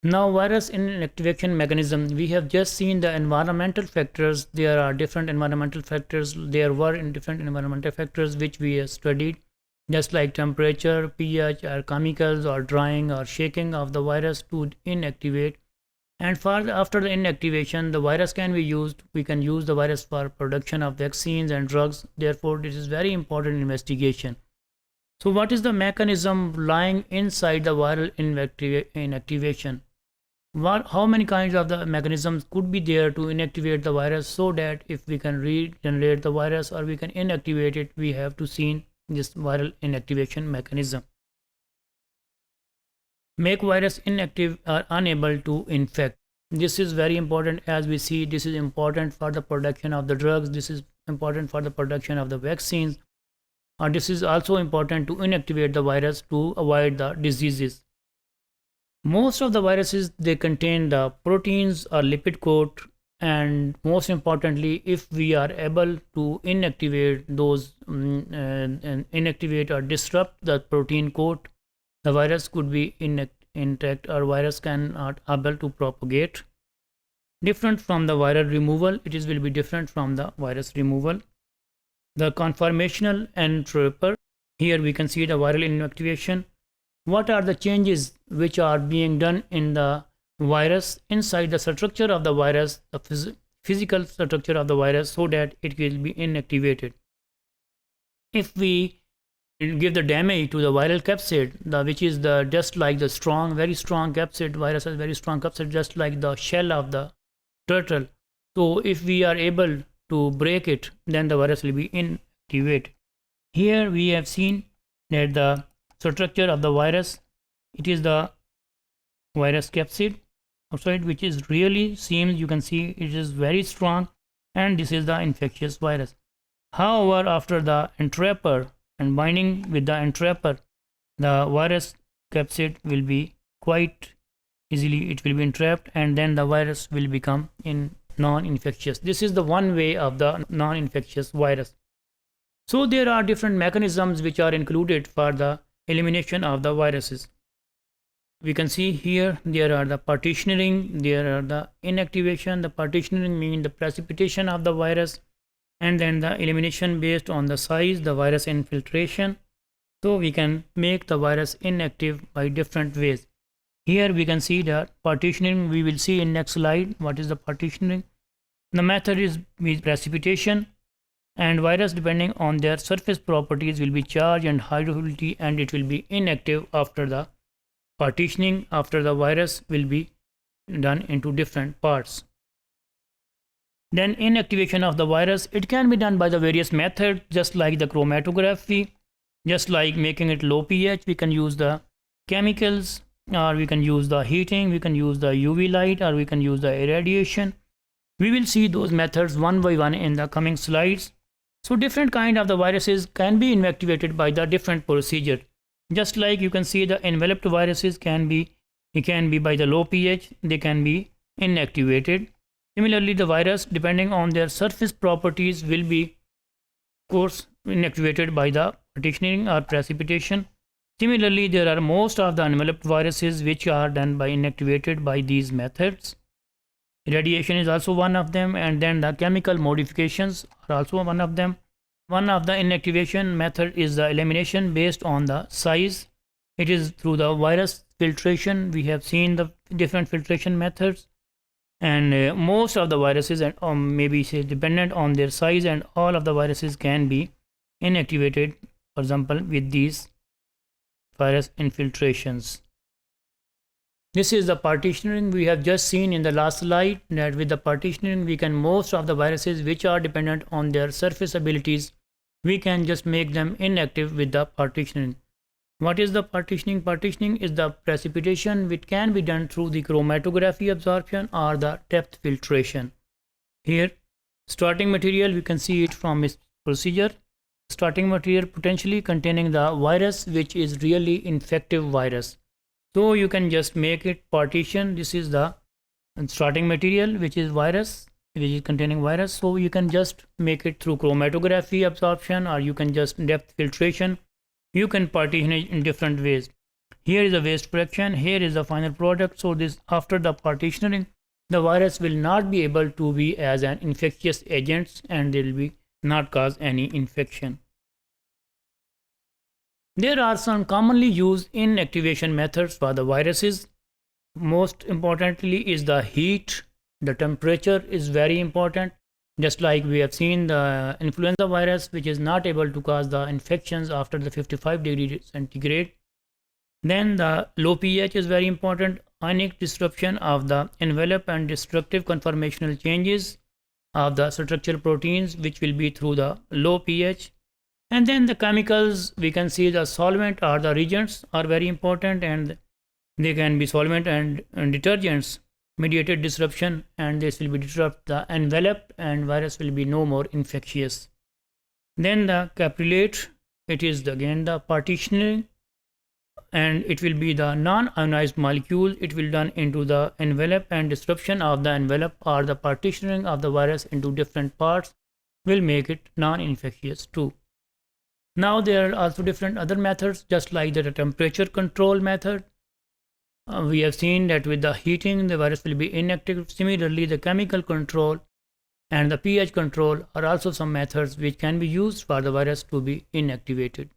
Now, virus inactivation mechanism. We have just seen the environmental factors. There are different environmental factors. There were different environmental factors which we have studied, just like temperature, pH, or chemicals, or drying, or shaking of the virus to inactivate. And after the inactivation, the virus can be used. We can use the virus for production of vaccines and drugs. Therefore, this is very important investigation. So, what is the mechanism lying inside the viral inactivation? How many kinds of the mechanisms could be there to inactivate the virus, so that if we can regenerate the virus or we can inactivate it, we have to see this viral inactivation mechanism. Make virus inactive or unable to infect. This is very important. As we see, this is important for the production of the drugs. This is important for the production of the vaccines. This is also important to inactivate the virus to avoid the diseases. Most of the viruses, they contain the proteins or lipid coat, and most importantly, if we are able to inactivate those inactivate or disrupt the protein coat, the virus could be intact, or virus cannot able to propagate. Different from the viral removal, it will be different from the virus removal. The conformational entrapper, here we can see the viral inactivation. What are the changes which are being done in the virus, inside the structure of the virus, the physical structure of the virus, so that it will be inactivated? If we give the damage to the viral capsid, which is the just like the strong, very strong capsid, virus has very strong capsid, just like the shell of the turtle. So if we are able to break it, then the virus will be inactivated. Here we have seen that the structure of the virus, it is the virus capsid outside, which is really seems, you can see it is very strong, and this is the infectious virus. However, after the entrapper and binding with the entrapper, the virus capsid will be quite easily, it will be entrapped, and then the virus will become non-infectious. This is the one way of the non-infectious virus. So there are different mechanisms which are included for the elimination of the viruses. We can see here there are the partitioning, there are the inactivation. The partitioning means the precipitation of the virus, and then the elimination based on the size, the virus infiltration. So we can make the virus inactive by different ways. Here we can see the partitioning. We will see in next slide what is the partitioning. The method is with precipitation, and virus, depending on their surface properties, will be charged and hydrophility, and it will be inactive after the partitioning, after the virus will be done into different parts. Then inactivation of the virus, it can be done by the various methods, just like the chromatography, just like making it low pH. We can use the chemicals, or we can use the heating, we can use the UV light, or we can use the irradiation. We will see those methods one by one in the coming slides. So different kind of the viruses can be inactivated by the different procedure. Just like you can see the enveloped viruses can be by the low pH, they can be inactivated. Similarly, the virus, depending on their surface properties, will be of course inactivated by the partitioning or precipitation. Similarly, there are most of the enveloped viruses which are done by inactivated by these methods. Radiation is also one of them, and then the chemical modifications are also one of them. One of the inactivation method is the elimination based on the size. It is through the virus filtration. We have seen the different filtration methods, and most of the viruses, and maybe say dependent on their size, and all of the viruses can be inactivated, for example, with these virus infiltrations. This is the partitioning. We have just seen in the last slide that with the partitioning, we can most of the viruses which are dependent on their surface abilities, we can just make them inactive with the partitioning. What is the partitioning? Partitioning is the precipitation which can be done through the chromatography absorption or the depth filtration. Here, starting material, we can see it from its procedure. Starting material potentially containing the virus which is really infective virus. So you can just make it partition. This is the starting material which is virus, which is containing virus. So you can just make it through chromatography absorption, or you can just depth filtration. You can partition it in different ways. Here is the waste fraction, here is the final product. So this, after the partitioning, the virus will not be able to be as an infectious agent and they will be not cause any infection. There are some commonly used inactivation methods for the viruses. Most importantly is the heat. The temperature is very important. Just like we have seen the influenza virus, which is not able to cause the infections after the 55 degrees centigrade. Then the low pH is very important. Ionic disruption of the envelope and destructive conformational changes of the structural proteins, which will be through the low pH. And then the chemicals, we can see the solvent or the reagents are very important, and they can be solvent and detergents mediated disruption, and this will be disrupt the envelope and virus will be no more infectious. Then the capillate, it is again the partitioning, and it will be the non-ionized molecule. It will done into the envelope, and disruption of the envelope or the partitioning of the virus into different parts will make it non-infectious too. Now there are also different other methods, just like the temperature control method. We have seen that with the heating, the virus will be inactive. Similarly, the chemical control and the pH control are also some methods which can be used for the virus to be inactivated.